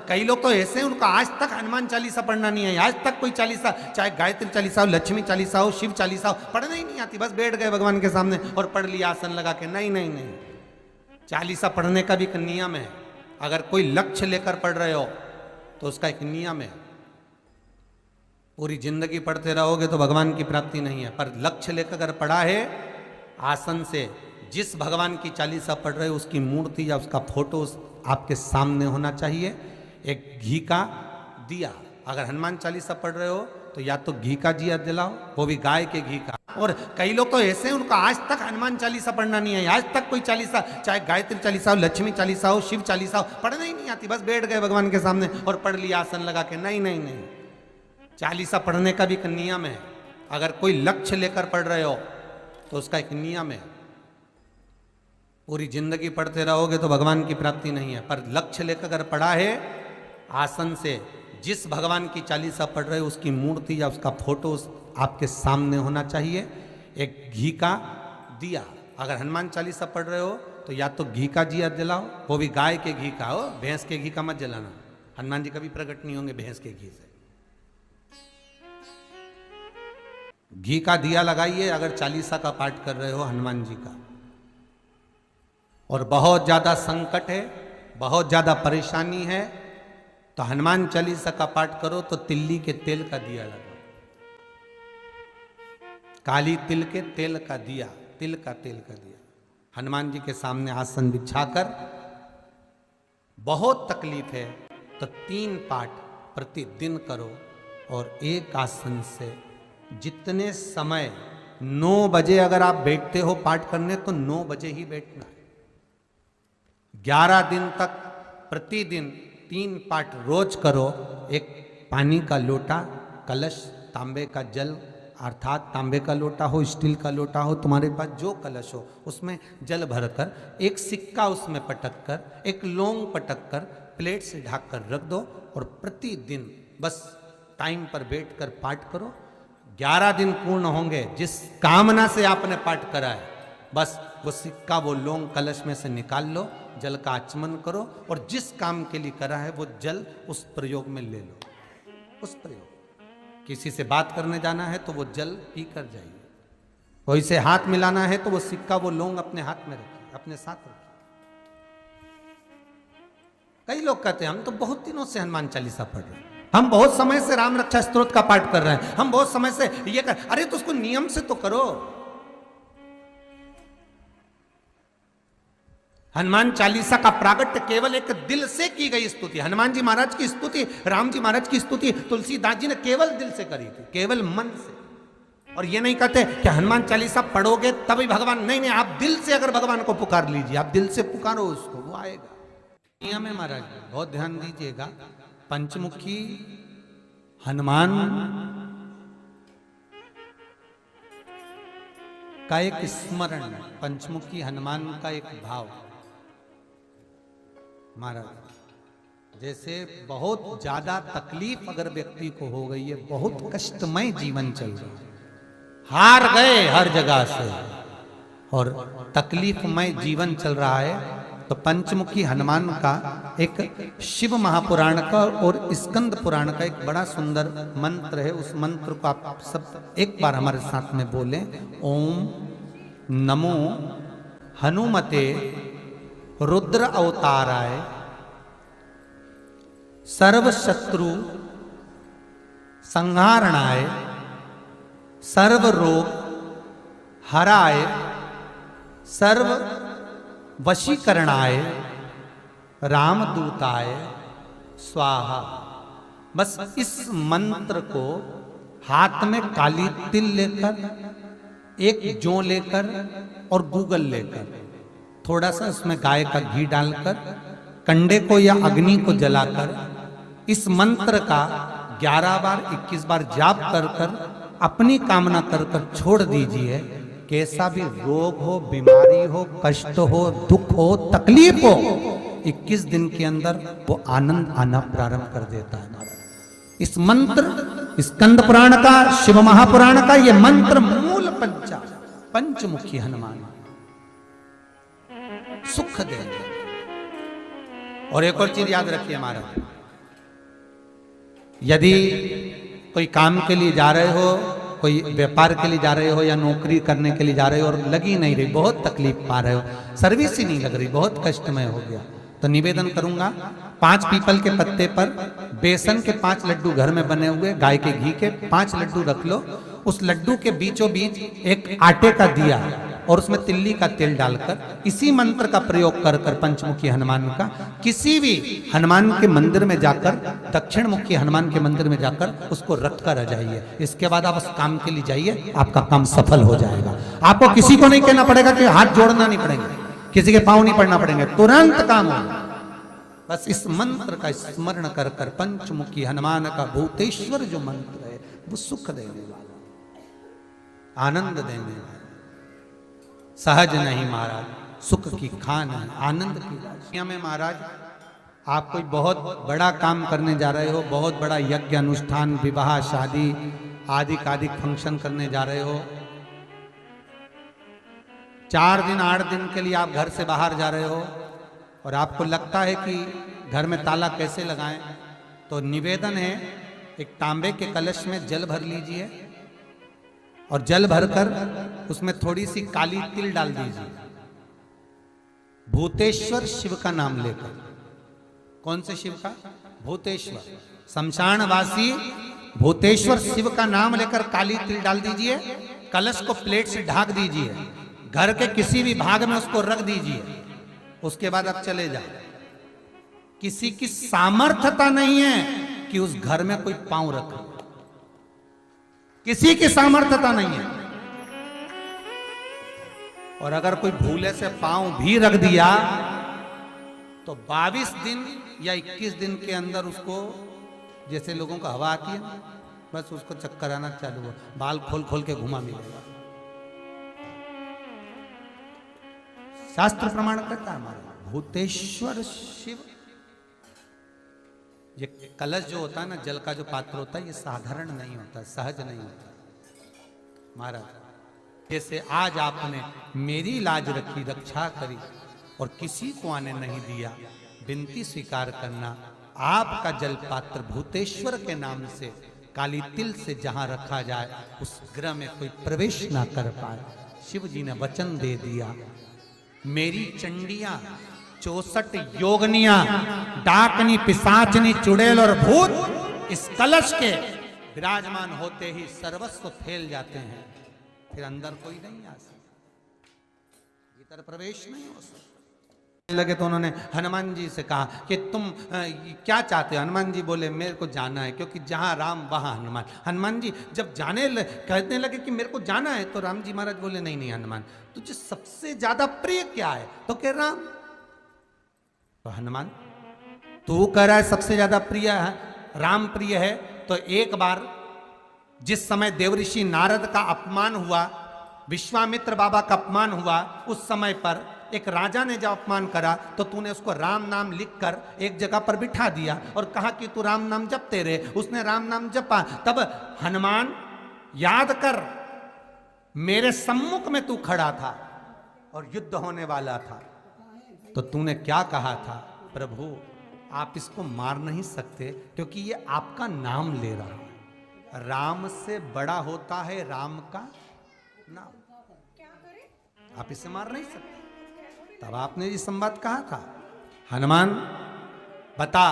कई लोग तो ऐसे हैं, उनको आज तक हनुमान चालीसा पढ़ना नहीं है, आज तक कोई चालीसा, चाहे गायत्री चालीसा हो, लक्ष्मी चालीसा हो, शिव चालीसा हो, पढ़ना ही नहीं आती। बस बैठ गए भगवान के सामने और पढ़ लिया आसन लगा के। नहीं नहीं नहीं, चालीसा पढ़ने का भी एक नियम है। अगर कोई लक्ष्य लेकर पढ़ रहे हो तो उसका एक नियम है। पूरी जिंदगी पढ़ते रहोगे तो भगवान की प्राप्ति नहीं है, पर लक्ष्य लेकर अगर पढ़ा है आसन से, जिस भगवान की चालीसा पढ़ रहे हो उसकी मूर्ति या उसका फोटो आपके सामने होना चाहिए। एक घी का दिया, अगर हनुमान चालीसा पढ़ रहे हो तो या तो घी का दिया जलाओ, वो भी गाय के घी का। और कई लोग तो ऐसे हैं, उनको आज तक हनुमान चालीसा पढ़ना नहीं है, आज तक कोई चालीसा, चाहे गायत्री चालीसा हो, लक्ष्मी चालीसा हो, शिव चालीसा हो, पढ़ना ही नहीं आती। बस बैठ गए भगवान के सामने और पढ़ लिया आसन लगा के। नहीं नहीं नहीं, चालीसा पढ़ने का भी एक नियम है। अगर कोई लक्ष्य लेकर पढ़ रहे हो तो उसका एक नियम है। पूरी जिंदगी पढ़ते रहोगे तो भगवान की प्राप्ति नहीं है, पर लक्ष्य लेकर अगर पढ़ा है आसन से, जिस भगवान की चालीसा पढ़ रहे हो उसकी मूर्ति या उसका फोटो आपके सामने होना चाहिए। एक घी का दिया, अगर हनुमान चालीसा पढ़ रहे हो तो या तो घी का दिया जलाओ, वो भी गाय के घी का हो, भैंस के घी का मत जलाना। हनुमान जी कभी प्रकट नहीं होंगे भैंस के घी से। घी का दिया लगाइए अगर चालीसा का पाठ कर रहे हो हनुमान जी का। और बहुत ज़्यादा संकट है, बहुत ज़्यादा परेशानी है, तो हनुमान चालीसा का पाठ करो तो तिल्ली के तेल का दिया लगाओ, काली तिल के तेल का दिया, तिल का तेल का दिया हनुमान जी के सामने आसन बिछाकर। बहुत तकलीफ है तो 3 पाठ प्रतिदिन करो। और एक आसन से जितने समय, 9 बजे अगर आप बैठते हो पाठ करने तो 9 बजे ही बैठना है। 11 दिन तक प्रतिदिन 3 पाठ रोज करो। एक पानी का लोटा, कलश, तांबे का जल, अर्थात तांबे का लोटा हो, स्टील का लोटा हो, तुम्हारे पास जो कलश हो उसमें जल भरकर, एक सिक्का उसमें पटक कर, एक लौंग पटक कर प्लेट से ढक कर रख दो और प्रतिदिन बस टाइम पर बैठकर पाठ करो। 11 दिन पूर्ण होंगे, जिस कामना से आपने पाठ करा है बस वो सिक्का, वो लौंग कलश में से निकाल लो, जल का आचमन करो और जिस काम के लिए करा है वो जल उस प्रयोग में ले लो। उस प्रयोग, किसी से बात करने जाना है तो वो जल पी कर जाइए, कोई से हाथ मिलाना है तो वो सिक्का, वो लौंग अपने हाथ में रखिए, अपने साथ रखिए। कई लोग कहते हैं हम तो बहुत दिनों से हनुमान चालीसा पढ़ रहे हैं, हम बहुत समय से राम रक्षा स्तोत्र का पाठ कर रहे हैं, हम बहुत समय से ये कर। अरे तो उसको नियम से तो करो। हनुमान चालीसा का प्रागट्य केवल एक दिल से की गई स्तुति। हनुमान जी महाराज की स्तुति, राम जी महाराज की स्तुति तुलसीदास जी ने केवल दिल से करी थी, केवल मन से। और ये नहीं कहते कि हनुमान चालीसा पढ़ोगे तभी भगवान, नहीं नहीं, आप दिल से अगर भगवान को पुकार लीजिए, आप दिल से पुकारो उसको, वो आएगा। नियम है महाराज, बहुत ध्यान दीजिएगा। पंचमुखी हनुमान का एक स्मरण, पंचमुखी हनुमान का एक भाव। महाराज जैसे बहुत ज्यादा तकलीफ अगर व्यक्ति को हो गई है, बहुत कष्टमय जीवन चल रहा है, हार गए हर जगह से और तकलीफमय जीवन चल रहा है, तो पंचमुखी हनुमान का एक शिव महापुराण का और स्कंद पुराण का एक बड़ा सुंदर मंत्र है। उस मंत्र को आप सब एक बार हमारे साथ में बोलें। ओम नमो हनुमते रुद्र अवताराय सर्व शत्रु संहारणाय सर्व रोग हराय सर्व वशीकरणाय रामदूताय स्वाहा। बस इस मंत्र को हाथ में काली तिल लेकर, एक जौ लेकर और गूगल लेकर, थोड़ा सा उसमें गाय का घी डालकर, कंडे को या अग्नि को जलाकर इस मंत्र का 11 बार 21 बार जाप कर कर अपनी कामना कर कर छोड़ दीजिए। कैसा भी रोग हो, बीमारी हो, कष्ट हो, दुख हो, तकलीफ हो, 21 दिन के अंदर वो आनंद आना प्रारंभ कर देता है। महाराज इस मंत्र, स्कंद पुराण का, शिव महापुराण का ये मंत्र मूल पंचमुखी हनुमान सुख देंगे। और एक और चीज याद रखिए महाराज, यदि कोई काम के लिए जा रहे हो, कोई व्यापार के लिए जा रहे हो या नौकरी करने के लिए जा रहे हो और लगी नहीं रही, बहुत तकलीफ पा रहे हो, सर्विस ही नहीं लग रही, बहुत कष्टमय हो गया, तो निवेदन करूंगा 5 पीपल के पत्ते पर बेसन के 5 लड्डू घर में बने हुए गाय के घी के 5 लड्डू रख लो, उस लड्डू के बीचों बीच एक आटे का दिया और उसमें तिल्ली का तेल डालकर इसी मंत्र का प्रयोग कर कर पंचमुखी हनुमान का किसी भी हनुमान के मंदिर में जाकर, दक्षिण मुखी हनुमान के मंदिर में जाकर उसको रख कर आ जाइए। इसके बाद आप उस काम के लिए जाइए, आपका काम सफल हो जाएगा। आपको किसी को नहीं कहना पड़ेगा कि हाथ जोड़ना नहीं पड़ेंगे, किसी के पांव नहीं पड़ना पड़ेंगे, तुरंत काम होगा। बस इस मंत्र का स्मरण कर कर पंचमुखी हनुमान का भूतेश्वर जो मंत्र है वो सुख देने वाला, आनंद देने वाला, सहज नहीं महाराज, सुख की खान है, आनंद की राशि में। महाराज आप कोई बहुत बड़ा काम करने जा रहे हो, बहुत बड़ा यज्ञ अनुष्ठान, विवाह शादी आदि आदि फंक्शन करने जा रहे हो, 4 दिन 8 दिन के लिए आप घर से बाहर जा रहे हो और आपको लगता है कि घर में ताला कैसे लगाएं, तो निवेदन है एक तांबे के कलश में जल भर लीजिए और जल भरकर उसमें थोड़ी सी काली तिल डाल दीजिए, भूतेश्वर शिव का नाम लेकर। कौन से शिव का? भूतेश्वर, शमशानवासी भूतेश्वर शिव का नाम लेकर काली तिल डाल दीजिए, कलश को प्लेट से ढक दीजिए, घर के किसी भी भाग में उसको रख दीजिए। उसके बाद आप चले जाओ। किसी की सामर्थ्यता नहीं है कि उस घर में कोई पांव रखे, किसी की सामर्थ्यता नहीं है। और अगर कोई भूले से पांव भी रख दिया तो 22 दिन या 21 दिन के अंदर उसको, जैसे लोगों को हवा आती है, बस उसको चक्कर आना चालू हो, बाल खोल खोल के घुमा मिलेगा। शास्त्र प्रमाण करता है हमारा भूतेश्वर शिव। ये कलश जो होता है ना, जल का जो पात्र होता है, ये साधारण नहीं होता, सहज नहीं होता महाराज। जैसे आज आपने मेरी लाज रखी, रक्षा करी और किसी को आने नहीं दिया, विनती स्वीकार करना। आपका जल पात्र भूतेश्वर के नाम से काली तिल से जहां रखा जाए उस गृह में कोई प्रवेश ना कर पाए। शिव जी ने वचन दे दिया, मेरी चंडियां 64 योगनियां, डाकनी, पिशाचनी, चुड़ैल और भूत इस कलश के विराजमान होते ही सर्वस्व फैल जाते हैं, फिर अंदर कोई नहीं आ सकता, भीतर प्रवेश नहीं हो सकता। लगे तो उन्होंने हनुमान जी से कहा कि तुम क्या चाहते हो? हनुमान जी बोले मेरे को जाना है, क्योंकि जहां राम वहां हनुमान। हनुमान जी जब कहने लगे कि मेरे को जाना है, तो राम जी महाराज बोले नहीं नहीं हनुमान, तुझे सबसे ज्यादा प्रिय क्या है? तो कह राम। तो हनुमान तू कह रहा है सबसे ज्यादा प्रिय है राम प्रिय है, तो एक बार जिस समय देवऋषि नारद का अपमान हुआ, विश्वामित्र बाबा का अपमान हुआ, उस समय पर एक राजा ने जब अपमान करा तो तूने उसको राम नाम लिखकर एक जगह पर बिठा दिया और कहा कि तू राम नाम जपते रहे। उसने राम नाम जपा। तब हनुमान याद कर, मेरे सम्मुख में तू खड़ा था और युद्ध होने वाला था, तो तूने क्या कहा था? प्रभु आप इसको मार नहीं सकते क्योंकि ये आपका नाम ले रहा है, राम से बड़ा होता है राम का नाम, आप इसे मार नहीं सकते। तब आपने ये संवाद कहा था, हनुमान बता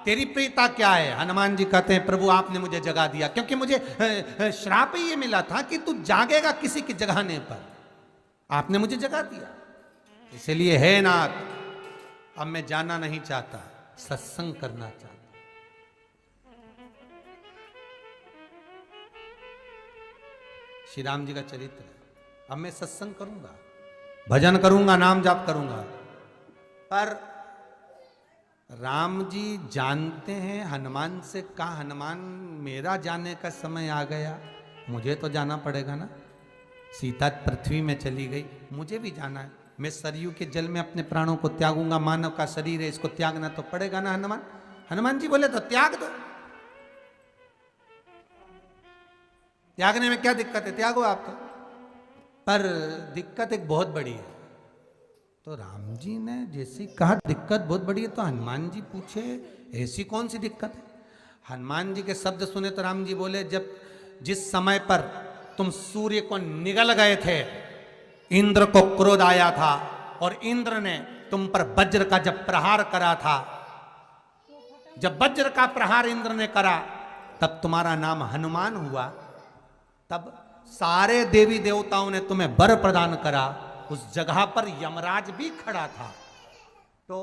तेरी प्रियता क्या है? हनुमान जी कहते हैं प्रभु आपने मुझे जगा दिया, क्योंकि मुझे श्राप ही ये मिला था कि तू जागेगा किसी के जगाने पर, आपने मुझे जगा दिया, इसलिए है नाथ अब मैं जाना नहीं चाहता, सत्संग करना चाहता। श्री राम जी का चरित्र है। अब मैं सत्संग करूंगा, भजन करूंगा, नाम जाप करूंगा, पर राम जी जानते हैं हनुमान से कहा, हनुमान मेरा जाने का समय आ गया, मुझे तो जाना पड़ेगा ना। सीता पृथ्वी में चली गई, मुझे भी जाना है, मैं सरयू के जल में अपने प्राणों को त्यागूंगा, मानव का शरीर है इसको त्यागना तो पड़ेगा ना हनुमान। हनुमान जी बोले तो त्याग दो, त्यागने में क्या दिक्कत है, त्यागो आप तो, पर दिक्कत एक बहुत बड़ी है। तो राम जी ने जैसे कहा दिक्कत बहुत बड़ी है, तो हनुमान जी पूछे ऐसी कौन सी दिक्कत है? हनुमान जी के शब्द सुने तो राम जी बोले, जब जिस समय पर तुम सूर्य को निगल गए थे, इंद्र को क्रोध आया था और इंद्र ने तुम पर वज्र का जब प्रहार करा था, जब वज्र का प्रहार इंद्र ने करा तब तुम्हारा नाम हनुमान हुआ। तब सारे देवी देवताओं ने तुम्हें वर प्रदान करा। उस जगह पर यमराज भी खड़ा था, तो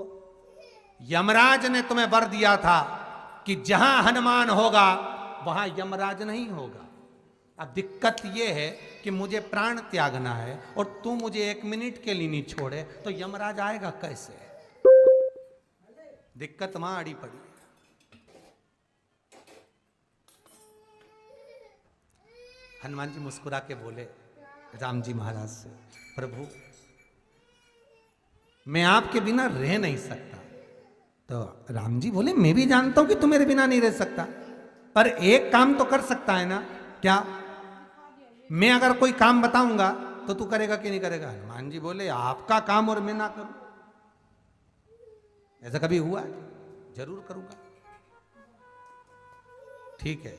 यमराज ने तुम्हें वर दिया था कि जहां हनुमान होगा वहां यमराज नहीं होगा। अब दिक्कत यह है कि मुझे प्राण त्यागना है और तू मुझे 1 मिनट के लिए नहीं छोड़े, तो यमराज आएगा कैसे? दिक्कत वहां अड़ी पड़ी। हनुमान जी मुस्कुरा के बोले राम जी महाराज से, प्रभु मैं आपके बिना रह नहीं सकता। तो राम जी बोले, मैं भी जानता हूं कि तू मेरे बिना नहीं रह सकता, पर एक काम तो कर सकता है ना। क्या? मैं अगर कोई काम बताऊंगा तो तू करेगा कि नहीं करेगा? हनुमान जी बोले, आपका काम और मैं ना करूं, ऐसा कभी हुआ है? जरूर करूंगा। ठीक है।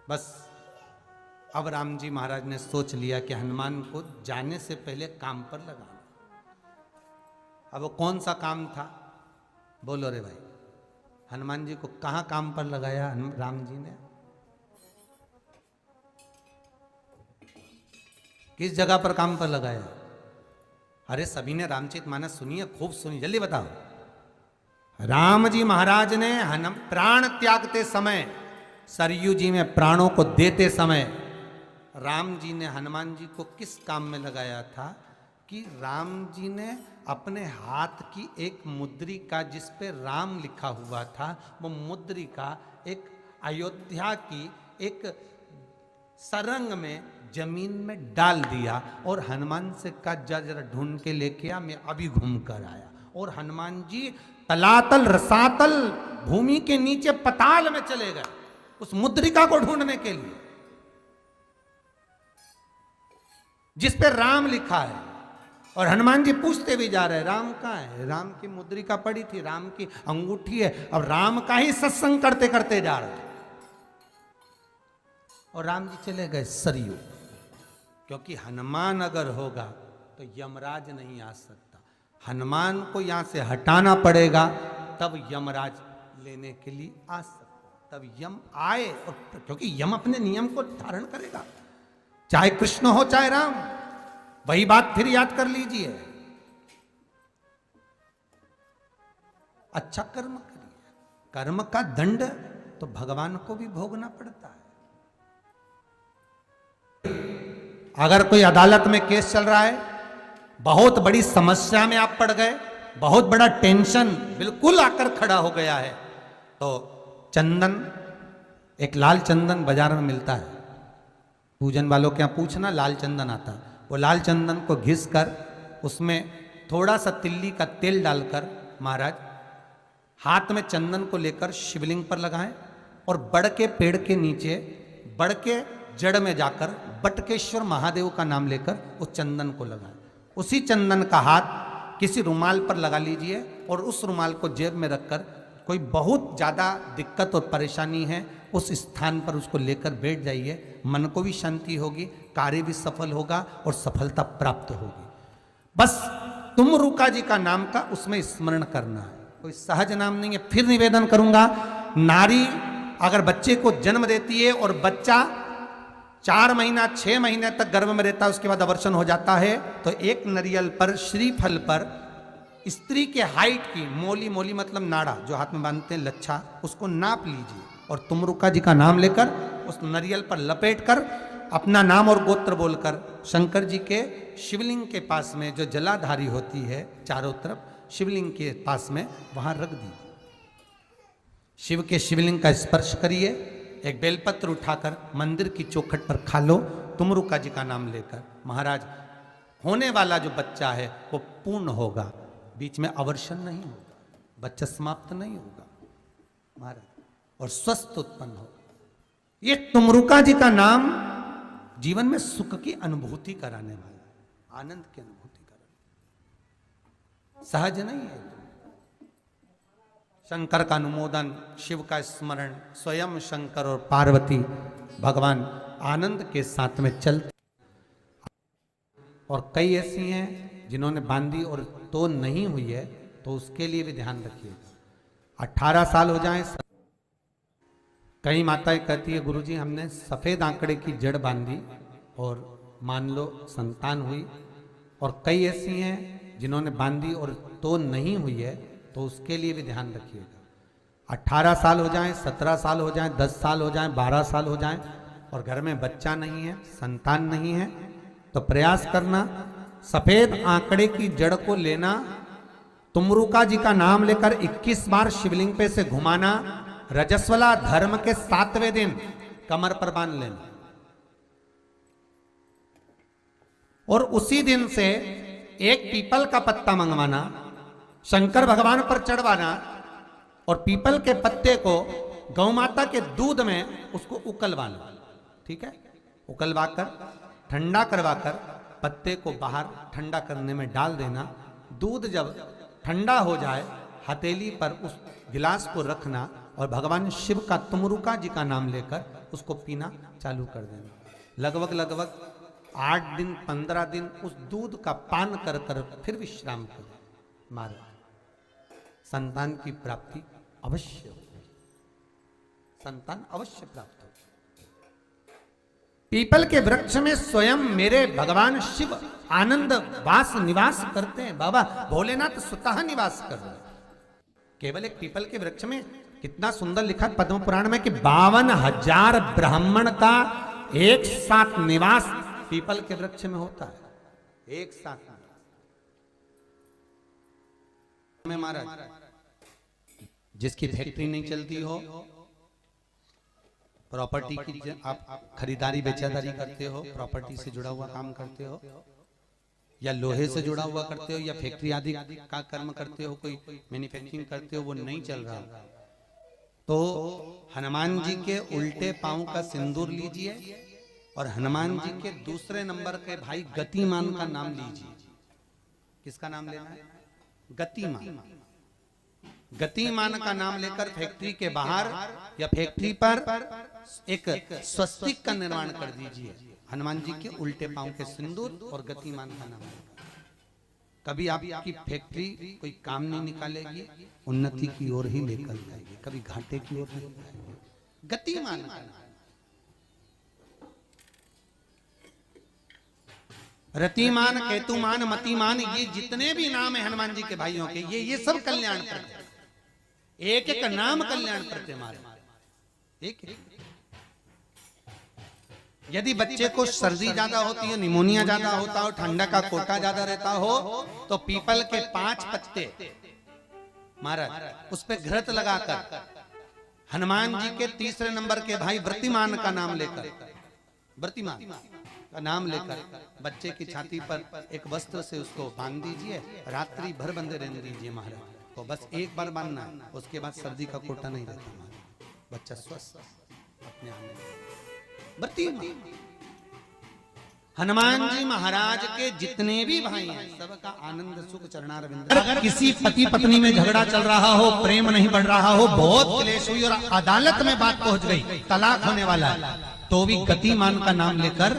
बस अब राम जी महाराज ने सोच लिया कि हनुमान को जाने से पहले काम पर लगाना। अब वो कौन सा काम था? बोलो रे भाई। हनुमान जी को कहां काम पर लगाया राम जी ने? किस जगह पर काम पर लगाया? अरे सभी ने रामचरितमानस सुनी है, खूब सुनी, जल्दी बताओ। राम जी महाराज ने प्राण त्यागते समय, सरयू जी में प्राणों को देते समय, राम जी ने हनुमान जी को किस काम में लगाया था? कि राम जी ने अपने हाथ की एक मुद्रिका, जिस पे राम लिखा हुआ था, वो मुद्रिका एक अयोध्या की एक सरंग में जमीन में डाल दिया और हनुमान से कहा, जरा ढूंढ के लेके आ, मैं अभी घूम कर आया। और हनुमान जी तलातल रसातल भूमि के नीचे पताल में चले गए उस मुद्रिका को ढूंढने के लिए, जिस पे राम लिखा है। और हनुमान जी पूछते भी जा रहे, राम कहाँ है? राम की मुद्रिका पड़ी थी, राम की अंगूठी है। अब राम का ही सत्संग करते करते जा रहे, और राम जी चले गए सरयू। क्योंकि हनुमान अगर होगा तो यमराज नहीं आ सकता, हनुमान को यहां से हटाना पड़ेगा, तब यमराज लेने के लिए आ सकता, तब यम आए। और क्योंकि यम अपने नियम को धारण करेगा, चाहे कृष्ण हो चाहे राम। वही बात फिर याद कर लीजिए, अच्छा कर्म करिए, कर्म का दंड तो भगवान को भी भोगना पड़ता है। अगर कोई अदालत में केस चल रहा है, बहुत बड़ी समस्या में आप पड़ गए, बहुत बड़ा टेंशन बिल्कुल आकर खड़ा हो गया है, तो चंदन, एक लाल चंदन बाजार में मिलता है, पूजन वालों के यहाँ पूछना, लाल चंदन आता है। वो लाल चंदन को घिस कर उसमें थोड़ा सा तिल्ली का तेल डालकर महाराज हाथ में चंदन को लेकर शिवलिंग पर लगाएं और बड़ के पेड़ के नीचे, बड़ के जड़ में जाकर बटकेश्वर महादेव का नाम लेकर उस चंदन को लगाएं। उसी चंदन का हाथ किसी रुमाल पर लगा लीजिए और उस रुमाल को जेब में रखकर, कोई बहुत ज़्यादा दिक्कत और परेशानी है उस स्थान पर उसको लेकर बैठ जाइए, मन को भी शांति होगी, कार्य भी सफल होगा और सफलता प्राप्त होगी। बस तुम रुका जी का नाम का उसमें स्मरण करना है, कोई सहज नाम नहीं है। फिर निवेदन करूंगा, नारी अगर बच्चे को जन्म देती है और बच्चा 4 महीना 6 महीने तक गर्भ में रहता है, उसके बाद अवर्षण हो जाता है, तो एक नरियल पर, श्रीफल पर स्त्री के हाइट की, मोली, मोली मतलब नाड़ा जो हाथ में बांधते हैं, लच्छा, उसको नाप लीजिए और तुमरुका जी का नाम लेकर उस नरियल पर लपेट कर अपना नाम और गोत्र बोलकर शंकर जी के शिवलिंग के पास में, जो जलाधारी होती है चारों तरफ शिवलिंग के पास में, वहां रख दीजिए। शिव के शिवलिंग का स्पर्श करिए, एक बेलपत्र उठाकर मंदिर की चौखट पर खा लो, तुमरुका जी का नाम लेकर। महाराज होने वाला जो बच्चा है वो पूर्ण होगा, बीच में अवर्षण नहीं होगा, बच्चा समाप्त नहीं होगा महाराज, और स्वस्थ उत्पन्न होगा। ये तुमरुका जी का नाम जीवन में सुख की अनुभूति कराने वाला है, आनंद की अनुभूति कराने, सहज नहीं है। शंकर का अनुमोदन, शिव का स्मरण, स्वयं शंकर और पार्वती भगवान आनंद के साथ में चलते। और कई ऐसी हैं जिन्होंने बांधी और तो नहीं हुई है, तो उसके लिए भी ध्यान रखिएगा। 18 साल हो जाएं। कई माताएं कहती है गुरुजी हमने सफेद आंकड़े की जड़ बांधी और मान लो संतान हुई। और कई ऐसी हैं जिन्होंने बांधी और तो नहीं हुई है, तो उसके लिए भी ध्यान रखिएगा। 18 साल हो जाएं, 17 साल हो जाएं, 10 साल हो जाएं, 12 साल हो जाएं और घर में बच्चा नहीं है, संतान नहीं है, तो प्रयास करना सफेद आंकड़े की जड़ को लेना, तुमरुका जी का नाम लेकर 21 बार शिवलिंग पे से घुमाना, रजस्वला धर्म के 7वें दिन कमर पर बांध लेना और उसी दिन से एक पीपल का पत्ता मंगवाना, शंकर भगवान पर चढ़वाना और पीपल के पत्ते को गौ माता के दूध में उसको उकलवाना। ठीक है, उकलवाकर ठंडा करवाकर पत्ते को बाहर ठंडा करने में डाल देना। दूध जब ठंडा हो जाए हथेली पर उस गिलास को रखना और भगवान शिव का तुमरुका जी का नाम लेकर उसको पीना चालू कर देना। लगभग 8 दिन 15 दिन उस दूध का पान कर कर फिर विश्राम करें। मारे संतान की प्राप्ति अवश्य हो, संतान अवश्य प्राप्त हो। पीपल के वृक्ष में स्वयं मेरे भगवान शिव आनंद वास निवास करते हैं। बाबा भोलेनाथ स्वतः निवास कर रहे हैं। केवल एक पीपल के वृक्ष में कितना सुंदर लिखा पद्म पुराण में कि 52,000 ब्राह्मण का एक साथ निवास पीपल के वृक्ष में होता है। एक साथ में महाराज जिसकी फैक्ट्री नहीं चलती हो, प्रॉपर्टी की आप खरीदारी बेचादारी करते हो, प्रॉपर्टी से जुड़ा हुआ काम करते हो या लोहे से जुड़ा हुआ करते हो या फैक्ट्री आदि का कर्म करते हो, कोई मैन्युफैक्चरिंग करते हो, वो नहीं चल रहा, तो हनुमान जी के उल्टे पांव का सिंदूर लीजिए और हनुमान जी के दूसरे नंबर के भाई गतिमान का नाम लीजिए। किसका नाम लेना है? गतिमान। गतिमान का नाम लेकर फैक्ट्री के बाहर या फैक्ट्री पर एक स्वस्तिक का निर्माण कर दीजिए। हनुमान जी के उल्टे पांव के सिंदूर और गतिमान का नाम लेकर। कभी आपकी फैक्ट्री कोई काम नहीं निकालेगी, उन्नति की ओर ही लेकर जाएगी, कभी घाटे की ओर नहीं जाएगी। गतिमान का नाम, रतिमान, केतुमान, मतिमान, ये जितने भी नाम है हनुमान जी के भाइयों के, ये सब कल्याण करते हैं। एक एक नाम कल्याण करते मारे। एक यदि बच्चे को सर्दी ज्यादा होती है, निमोनिया ज्यादा होता हो, ठंडा का कोटा ज्यादा रहता हो, तो पीपल के 5 पत्ते महाराज उस पे घृत लगाकर हनुमान जी के तीसरे नंबर के भाई व्रतिमान का नाम लेकर, व्रतिमान का नाम लेकर बच्चे की छाती पर एक वस्त्र से उसको बांध दीजिए, रात्रि भर बंधे रहने दीजिए महाराज। तो बस एक बार बांधना है, उसके बाद सर्दी का कोटा नहीं रहता महाराज, बच्चा स्वस्थ अपने आप में। व्रतिमान हनुमान जी महाराज के जितने भी भाई हैं सबका आनंद सुख चरणारविंद। अगर किसी पति पत्नी में झगड़ा चल रहा हो, प्रेम नहीं बढ़ रहा हो, बहुत क्लेश हुई और अदालत में बात पहुंच गई, तलाक होने वाला है, तो भी गतिमान का नाम लेकर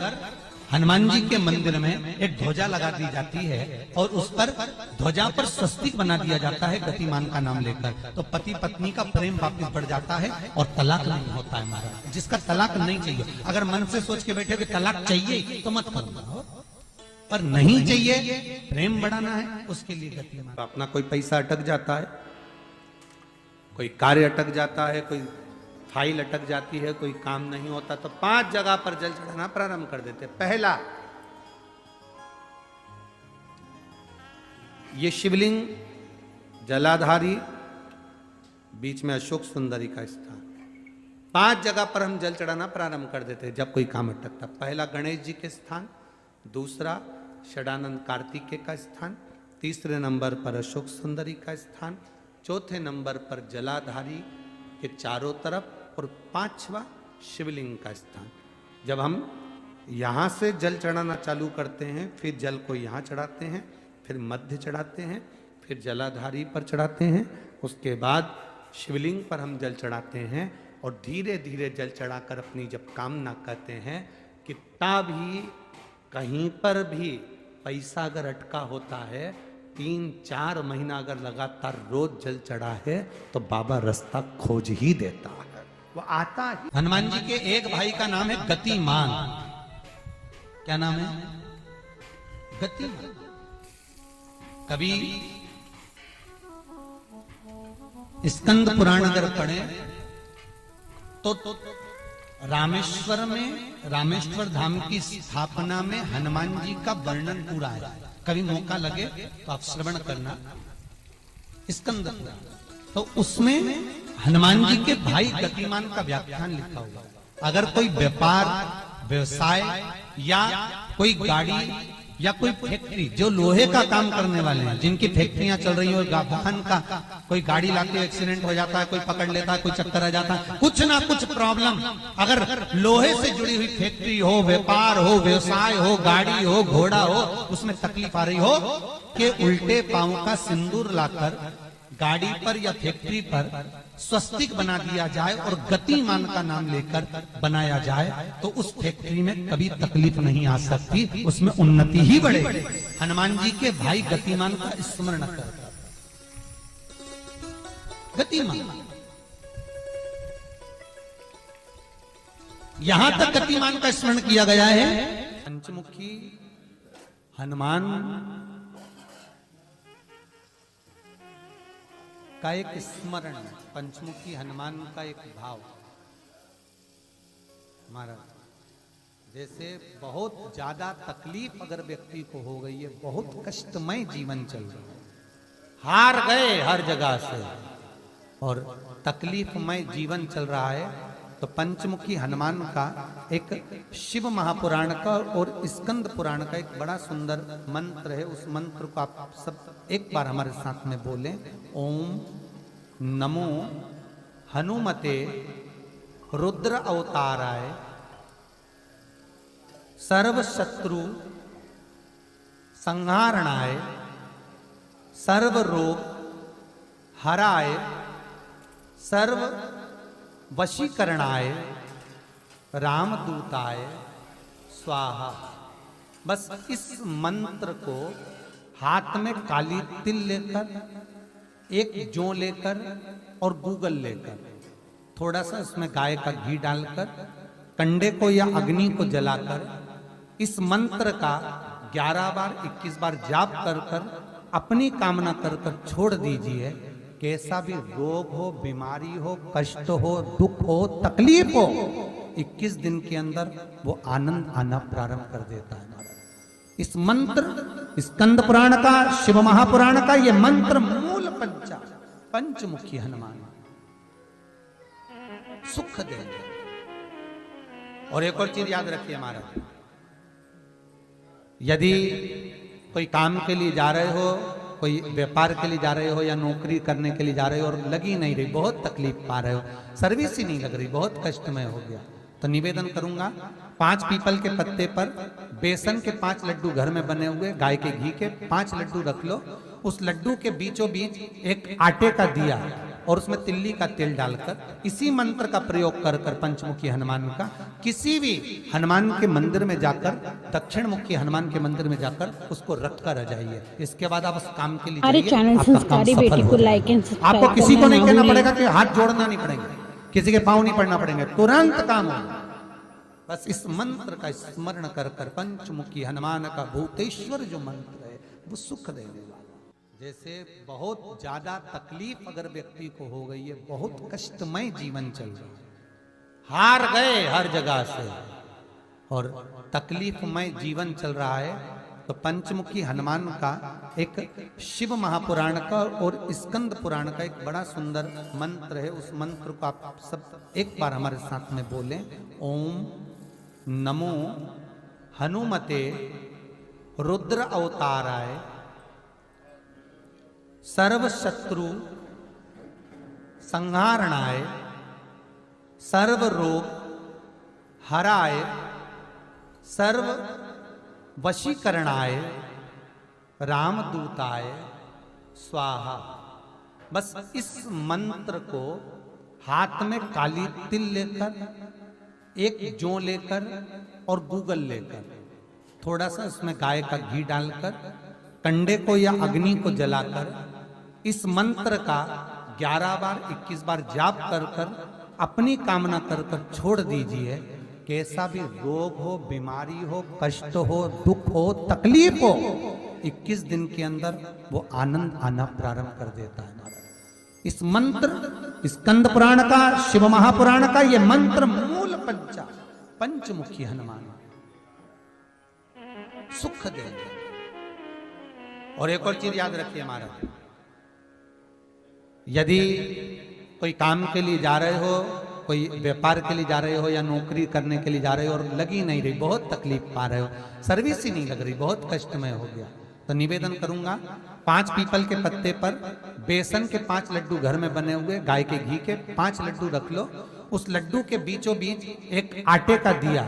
हनुमान जी के मंदिर में एक ध्वजा लगा दी जाती है और उस पर ध्वजा पर स्वस्तिक बना दिया जाता है गतिमान का नाम लेकर। तो पति पत्नी का प्रेम वापस बढ़ जाता है और तलाक नहीं होता है महाराज। जिसका तलाक नहीं चाहिए, अगर मन से सोच के बैठे कि तलाक चाहिए तो मत करना, पर नहीं चाहिए, प्रेम बढ़ाना है, उसके लिए गतिमान। अपना कोई पैसा अटक जाता है, कोई कार्य अटक जाता है, कोई फाइल अटक जाती है, कोई काम नहीं होता, तो 5 जगह पर जल चढ़ाना प्रारंभ कर देते। पहला, ये शिवलिंग जलाधारी, बीच में अशोक सुंदरी का स्थान, 5 जगह पर हम जल चढ़ाना प्रारंभ कर देते जब कोई काम अटकता। पहला गणेश जी के स्थान, दूसरा षडानंद कार्तिकेय का स्थान, तीसरे नंबर पर अशोक सुंदरी का स्थान, चौथे नंबर पर जलाधारी के चारों तरफ और 5वां शिवलिंग का स्थान। जब हम यहाँ से जल चढ़ाना चालू करते हैं, फिर जल को यहाँ चढ़ाते हैं, फिर मध्य चढ़ाते हैं, फिर जलाधारी पर चढ़ाते हैं, उसके बाद शिवलिंग पर हम जल चढ़ाते हैं और धीरे धीरे जल चढ़ाकर अपनी जब कामना करते हैं, कितना भी कहीं पर भी पैसा अगर अटका होता है, 3-4 महीना अगर लगातार रोज जल चढ़ा है तो बाबा रास्ता खोज ही देता है, वो आता ही। हनुमान जी के एक भाई का नाम है गतिमान। क्या नाम है? गतिमान। कभी स्कंद पुराण अगर पढ़े तो रामेश्वर धाम की स्थापना में हनुमान जी का वर्णन पूरा है। कभी मौका लगे तो आप श्रवण करना स्कंद पुराण, तो उसमें हनुमान जी के भाई गतिमान का व्याख्यान लिखा हुआ है। अगर कोई व्यापार व्यवसाय या कोई गाड़ी या कोई फैक्ट्री, जो लोहे का काम करने वाले हैं, जिनकी फैक्ट्रियां चल रही हो, वाहन का कोई गाड़ी लाके एक्सीडेंट हो जाता है, कोई पकड़ लेता है, कोई चक्कर आ जाता है, कुछ ना कुछ प्रॉब्लम, अगर लोहे से जुड़ी हुई फैक्ट्री हो, व्यापार हो, व्यवसाय हो, गाड़ी हो, घोड़ा हो, उसमें तकलीफ आ रही हो कि उल्टे पांव का सिंदूर लाकर गाड़ी पर या फैक्ट्री पर स्वस्तिक बना दिया जाए और गतिमान का नाम लेकर बनाया जाए, तो उस फैक्ट्री में कभी तकलीफ नहीं आ सकती, उसमें उन्नति ही बढ़ेगी। हनुमान जी के भाई गतिमान का स्मरण कर, गतिमान, यहां तक गतिमान का स्मरण किया गया है। पंचमुखी हनुमान का एक स्मरण, पंचमुखी हनुमान का एक भाव। महाराज, जैसे बहुत ज्यादा तकलीफ अगर व्यक्ति को हो गई है, बहुत कष्टमय जीवन चल रहा है, हार गए हर जगह से और तकलीफमय जीवन चल रहा है, तो पंचमुखी हनुमान का एक शिव महापुराण का और स्कंद पुराण का एक बड़ा सुंदर मंत्र है। उस मंत्र को आप सब एक बार हमारे साथ में बोलें। ओम नमो हनुमते रुद्र अवताराय सर्व शत्रु संहारणाय सर्व रोग हराय सर्व वशीकरणाय रामदूताय स्वाहा। बस इस मंत्र को हाथ में काली तिल लेकर, एक जौ लेकर और गूगल लेकर, थोड़ा सा इसमें गाय का घी डालकर, कंडे को या अग्नि को जलाकर इस मंत्र का 11 बार 21 बार जाप कर कर अपनी कामना कर कर छोड़ दीजिए। कैसा भी रोग हो, बीमारी हो, कष्ट हो, दुख हो, तकलीफ हो, 21 दिन के अंदर वो आनंद आना प्रारंभ कर देता है। इस मंत्र, स्कंद पुराण का, शिव महापुराण का ये मंत्र मूल पंचमुखी हनुमान सुख देंगे। और एक और चीज याद रखिए महाराज, यदि कोई काम के लिए जा रहे हो, कोई व्यापार के लिए जा रहे हो या नौकरी करने के लिए जा रहे हो और लगी नहीं रही, बहुत तकलीफ पा रहे हो, सर्विस ही नहीं लग रही, बहुत कष्टमय हो गया, तो निवेदन करूंगा 5 पीपल के पत्ते पर बेसन के 5 लड्डू घर में बने हुए, गाय के घी के 5 लड्डू रख लो, उस लड्डू के बीचों बीच एक आटे का दिया और उसमें तिल्ली का तेल डालकर इसी मंत्र का प्रयोग कर कर पंचमुखी हनुमान का किसी भी हनुमान के मंदिर में जाकर, दक्षिण मुखी हनुमान के मंदिर में जाकर उसको रख कर आ जाइए। इसके बाद आप उस काम के लिए जाइए, आपका काम सफल हो जाएगा। आपको किसी को नहीं कहना पड़ेगा कि हाथ जोड़ना नहीं पड़ेगा, किसी के पांव नहीं पड़ना पड़ेंगे, तुरंत काम होगा। बस इस मंत्र का स्मरण कर कर पंचमुखी हनुमान का भूतेश्वर जो मंत्र है वो सुख देने वाला। जैसे बहुत ज्यादा तकलीफ अगर व्यक्ति को हो गई है, बहुत कष्टमय जीवन चल रहा है, हार गए हर जगह से और तकलीफमय जीवन चल रहा है, तो पंचमुखी हनुमान का एक शिव महापुराण का और स्कंद पुराण का एक बड़ा सुंदर मंत्र है। उस मंत्र को आप सब एक बार हमारे साथ में बोलें। ओम नमो हनुमते रुद्र अवताराय सर्व शत्रु संहारणाय सर्व रोग हराय सर्व वशीकरणाय रामदूताय स्वाहा। बस इस मंत्र को हाथ में काली तिल लेकर, एक जौ लेकर और गूगल लेकर, थोड़ा सा उसमें गाय का घी डालकर, कंडे को या अग्नि को जलाकर इस मंत्र का 11 बार 21 बार जाप कर कर अपनी कामना कर कर छोड़ दीजिए। कैसा भी रोग हो, बीमारी हो, कष्ट हो, दुख हो, तकलीफ हो, 21 दिन के अंदर वो आनंद आना प्रारंभ कर देता है। इस मंत्र, स्कंद पुराण का, शिव महापुराण का ये मंत्र मूल पंचमुखी हनुमान सुख देंगे। और एक और चीज याद रखिए महाराज, यदि कोई काम के लिए जा रहे हो, कोई व्यापार के लिए जा रहे हो या नौकरी करने के लिए जा रहे हो और लगी नहीं रही, बहुत तकलीफ पा रहे हो, सर्विस ही नहीं लग रही, बहुत कष्टमय हो गया, तो निवेदन करूंगा 5 पीपल के पत्ते पर बेसन के 5 लड्डू घर में बने हुए, गाय के घी के 5 लड्डू रख लो। उस लड्डू के बीचों बीच एक आटे का दिया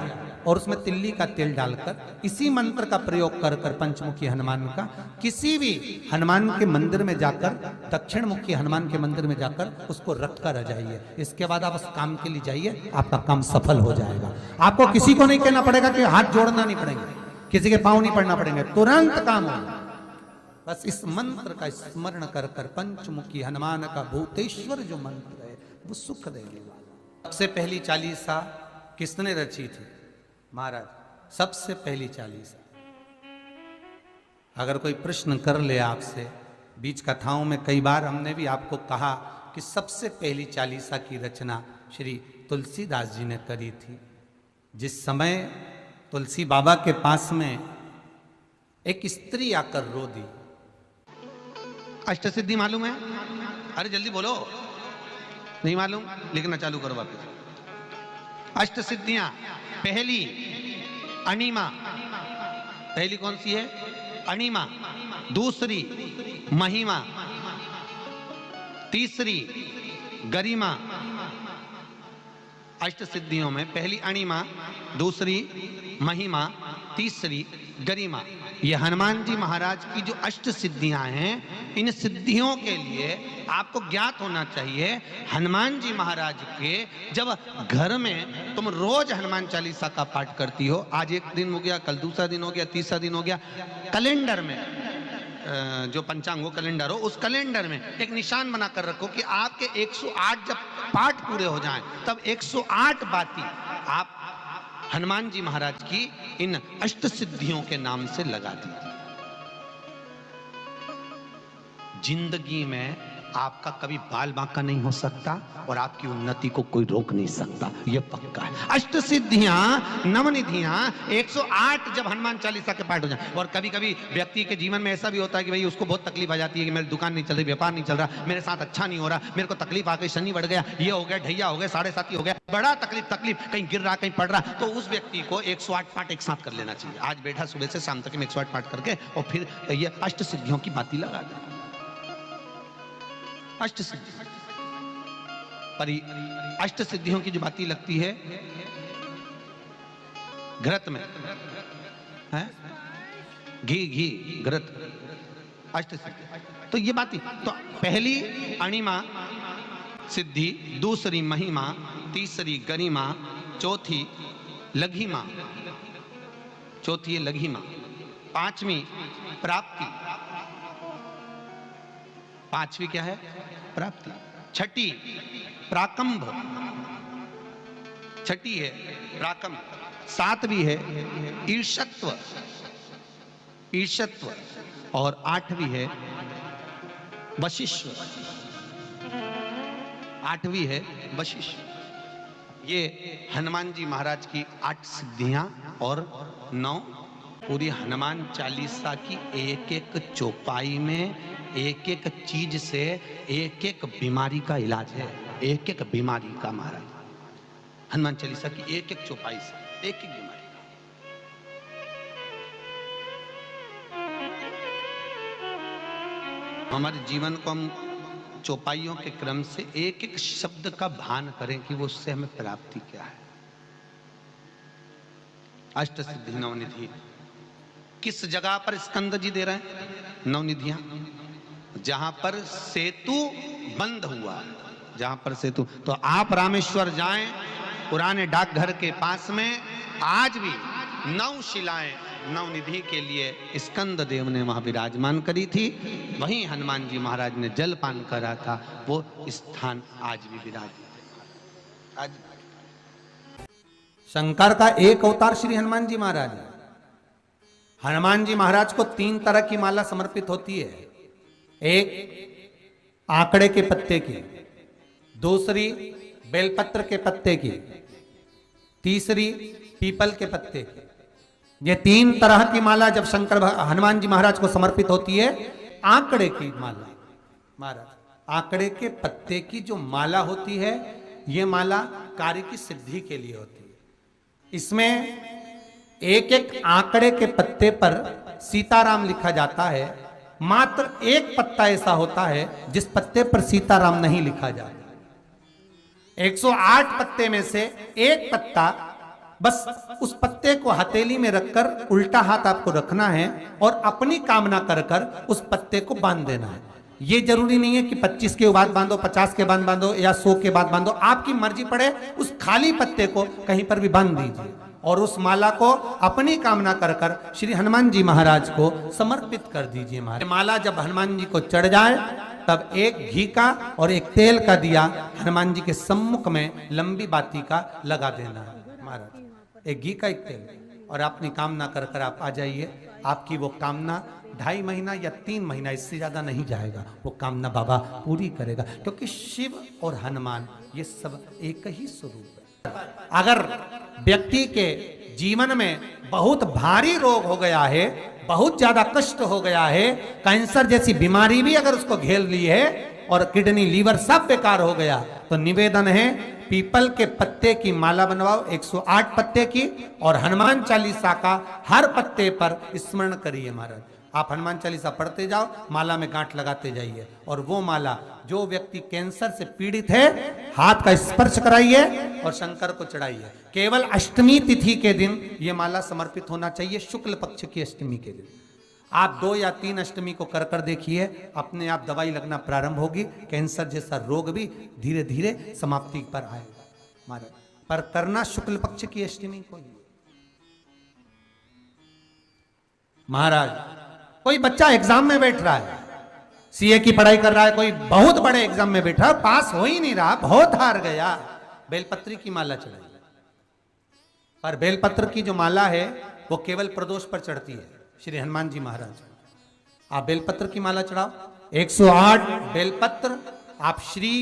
और उसमें तिल्ली का तेल डालकर इसी मंत्र का प्रयोग कर कर पंचमुखी हनुमान का किसी भी हनुमान के मंदिर में जाकर, दक्षिण मुखी हनुमान के मंदिर में जाकर उसको रख कर आ जाइए। इसके बाद आप उस काम के लिए जाइए, आपका काम सफल हो जाएगा। आपको किसी को नहीं कहना पड़ेगा कि हाथ जोड़ना नहीं पड़ेंगे, किसी के पांव नहीं पड़ना पड़ेंगे, तुरंत काम होगा। बस इस मंत्र का स्मरण कर कर पंचमुखी हनुमान का भूतेश्वर जो मंत्र है वो सुख देने वाला। सबसे पहली चालीसा किसने रची थी महाराज? सबसे पहली चालीसा। अगर कोई प्रश्न कर ले आपसे, बीच कथाओं में कई बार हमने भी आपको कहा कि सबसे पहली चालीसा की रचना श्री तुलसीदास जी ने करी थी। जिस समय तुलसी बाबा के पास में एक स्त्री आकर रो दी। अष्टसिद्धि मालूम है? अरे जल्दी बोलो, नहीं मालूम? लिखना चालू करो वापस। अष्टसिद्धियां, पहली अणिमा, पहली कौन सी है? अणिमा। दूसरी महिमा, तीसरी गरिमा। अष्ट सिद्धियों में पहली अणिमा, दूसरी महिमा, तीसरी गरिमा। ये हनुमान जी महाराज की जो अष्ट सिद्धियां हैं, इन सिद्धियों के लिए आपको ज्ञात होना चाहिए, हनुमान जी महाराज के जब घर में तुम रोज हनुमान चालीसा का पाठ करती हो, आज एक दिन हो गया, कल दूसरा दिन हो गया, तीसरा दिन हो गया, कैलेंडर में जो पंचांगो कैलेंडर हो, उस कैलेंडर में एक निशान बना कर रखो कि आपके 108 जब पाठ पूरे हो जाएं, तब 108 बाती आप हनुमान जी महाराज की इन अष्ट सिद्धियों के नाम से लगा दीजिए। जिंदगी में आपका कभी बाल बांका नहीं हो सकता और आपकी उन्नति को कोई रोक नहीं सकता, यह पक्का है। अष्ट सिद्धियां, नवनिधियां 108 जब हनुमान चालीसा के पाठ हो जाए। और कभी कभी व्यक्ति के जीवन में ऐसा भी होता है कि भाई उसको बहुत तकलीफ आ जाती है कि मेरी दुकान नहीं चल रही, व्यापार नहीं चल रहा, मेरे साथ अच्छा नहीं हो रहा, मेरे को तकलीफ आ गई, शनि बढ़ गया, ये हो गया, ढैया हो गया, 7.5 हो गया, बड़ा तकलीफ, कहीं गिर रहा, कहीं पड़ रहा, तो उस व्यक्ति को 108 पाठ एक साथ कर लेना चाहिए। आज बैठा सुबह से शाम तक में 108 पाठ करके और फिर ये अष्ट सिद्धियों की बाती लगा दे। अष्ट सिद्धि पर अष्ट सिद्धियों की जो बाती लगती है घृत में है, घी घृत, अष्ट सिद्धि। तो ये बाती, तो पहली अणिमा सिद्धि, दूसरी महिमा, तीसरी गरिमा, चौथी लघिमा, चौथी है लघिमा, पांचवी प्राप्ति, पांचवी क्या है? प्राप्ति। छठी प्राकंभ, छठी है प्राकंभ। सातवीं है ईर्षत्व, ईर्षत्व। और आठवीं है वशिष्व, आठवीं है वशिष्व। ये हनुमान जी महाराज की 8 सिद्धियां और 9 पूरी हनुमान चालीसा की एक एक चौपाई में एक एक चीज से एक एक बीमारी का इलाज है, एक एक बीमारी का महाराज हनुमान चालीसा की एक एक चौपाई से एक एक बीमारी का। हमारे जीवन को हम चौपाइयों के क्रम से एक एक शब्द का भान करें कि वो उससे हमें प्राप्ति क्या है। अष्ट सिद्धि नवनिधि किस जगह पर स्कंद जी दे रहे हैं? नवनिधियां जहां पर सेतु बंद हुआ, जहां पर सेतु, तो आप रामेश्वर जाएं, पुराने डाकघर के पास में आज भी 9 शिलाएं नवनिधि के लिए स्कंद देव ने वहां विराजमान करी थी। वहीं हनुमान जी महाराज ने जलपान करा था, वो स्थान आज भी विराजमान। आज शंकर का एक अवतार श्री हनुमान जी महाराज है। हनुमान जी महाराज को 3 तरह की माला समर्पित होती है। एक आंकड़े के पत्ते की, दूसरी बेलपत्र के पत्ते की, तीसरी पीपल के पत्ते की। ये 3 तरह की माला जब शंकर हनुमान जी महाराज को समर्पित होती है। आंकड़े की माला, महाराज आंकड़े के पत्ते की जो माला होती है, ये माला कार्य की सिद्धि के लिए होती है। इसमें एक एक आंकड़े के पत्ते पर सीताराम लिखा जाता है। मात्र एक पत्ता ऐसा होता है जिस पत्ते पर सीताराम नहीं लिखा जाता। 108 पत्ते में से एक पत्ता, बस उस पत्ते को हथेली में रखकर उल्टा हाथ आपको रखना है और अपनी कामना कर कर उस पत्ते को बांध देना है। ये जरूरी नहीं है कि 25 के बाद बांधो, 50 के बाद बांधो या 100 के बाद बांधो, आपकी मर्जी पड़े। उस खाली पत्ते को कहीं पर भी बांध दीजिए और उस माला को अपनी कामना कर कर श्री हनुमान जी महाराज को समर्पित कर दीजिए। माला जब हनुमान जी को चढ़ जाए तब एक घी का और एक तेल का दिया हनुमान जी के सम्मुख में लंबी बाती का लगा देना है। महाराज एक घी का एक तेल, और अपनी कामना कर कर आप आ जाइए। आपकी वो कामना 2.5 महीना या 3 महीना, इससे ज्यादा नहीं जाएगा, वो कामना बाबा पूरी करेगा। क्योंकि शिव और हनुमान ये सब एक ही स्वरूप है। अगर व्यक्ति के जीवन में बहुत भारी रोग हो गया है, बहुत ज्यादा कष्ट हो गया है, कैंसर जैसी बीमारी भी अगर उसको घेर ली है और किडनी लीवर सब बेकार हो गया, तो निवेदन है पीपल के पत्ते की माला बनवाओ 108 पत्ते की, और हनुमान चालीसा का हर पत्ते पर स्मरण करिए। महाराज आप हनुमान चालीसा पढ़ते जाओ, माला में गांठ लगाते जाइए, और वो माला जो व्यक्ति कैंसर से पीड़ित है हाथ का स्पर्श कराइए और शंकर को चढ़ाइए। केवल अष्टमी तिथि के दिन ये माला समर्पित होना चाहिए, शुक्ल पक्ष की अष्टमी के दिन। आप 2 या 3 अष्टमी को कर कर देखिए, अपने आप दवाई लगना प्रारंभ होगी। कैंसर जैसा रोग भी धीरे धीरे समाप्ति पर आएगा। महाराज पर करना शुक्ल पक्ष की अष्टमी को ही। महाराज कोई बच्चा एग्जाम में बैठ रहा है, सीए की पढ़ाई कर रहा है, कोई बहुत बड़े एग्जाम में बैठा, पास हो ही नहीं रहा, बहुत हार गया, बेलपत्री की माला चढ़ाई। पर बेलपत्र की जो माला है वो केवल प्रदोष पर चढ़ती है। श्री हनुमान जी महाराज आप बेलपत्र की माला चढ़ाओ, 108 बेलपत्र आप श्री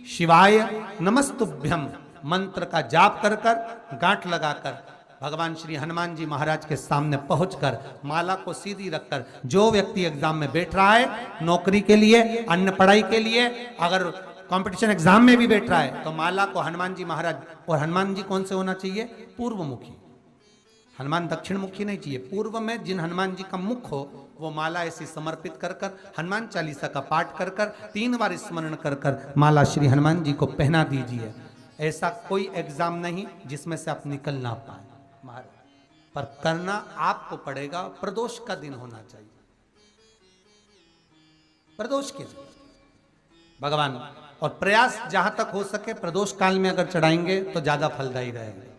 शिवाय नमस्तुभ्यम मंत्र का जाप कर कर गांठ लगाकर भगवान श्री हनुमान जी महाराज के सामने पहुंचकर माला को सीधी रखकर, जो व्यक्ति एग्जाम में बैठ रहा है, नौकरी के लिए, अन्य पढ़ाई के लिए, अगर कंपटीशन एग्जाम में भी बैठ रहा है, तो माला को हनुमान जी महाराज, और हनुमान जी कौन से होना चाहिए? पूर्वमुखी। हनुमान दक्षिण मुखी नहीं चाहिए, पूर्व में जिन हनुमान जी का मुख हो वो माला ऐसी समर्पित कर कर हनुमान चालीसा का पाठ कर कर 3 बार स्मरण कर कर माला श्री हनुमान जी को पहना दीजिए। ऐसा कोई एग्जाम नहीं जिसमें से आप निकल ना पाए महाराज, पर करना आपको पड़ेगा। प्रदोष का दिन होना चाहिए, प्रदोष के दिन भगवान, और प्रयास जहां तक हो सके प्रदोष काल में अगर चढ़ाएंगे तो ज्यादा फलदायी रहेगा।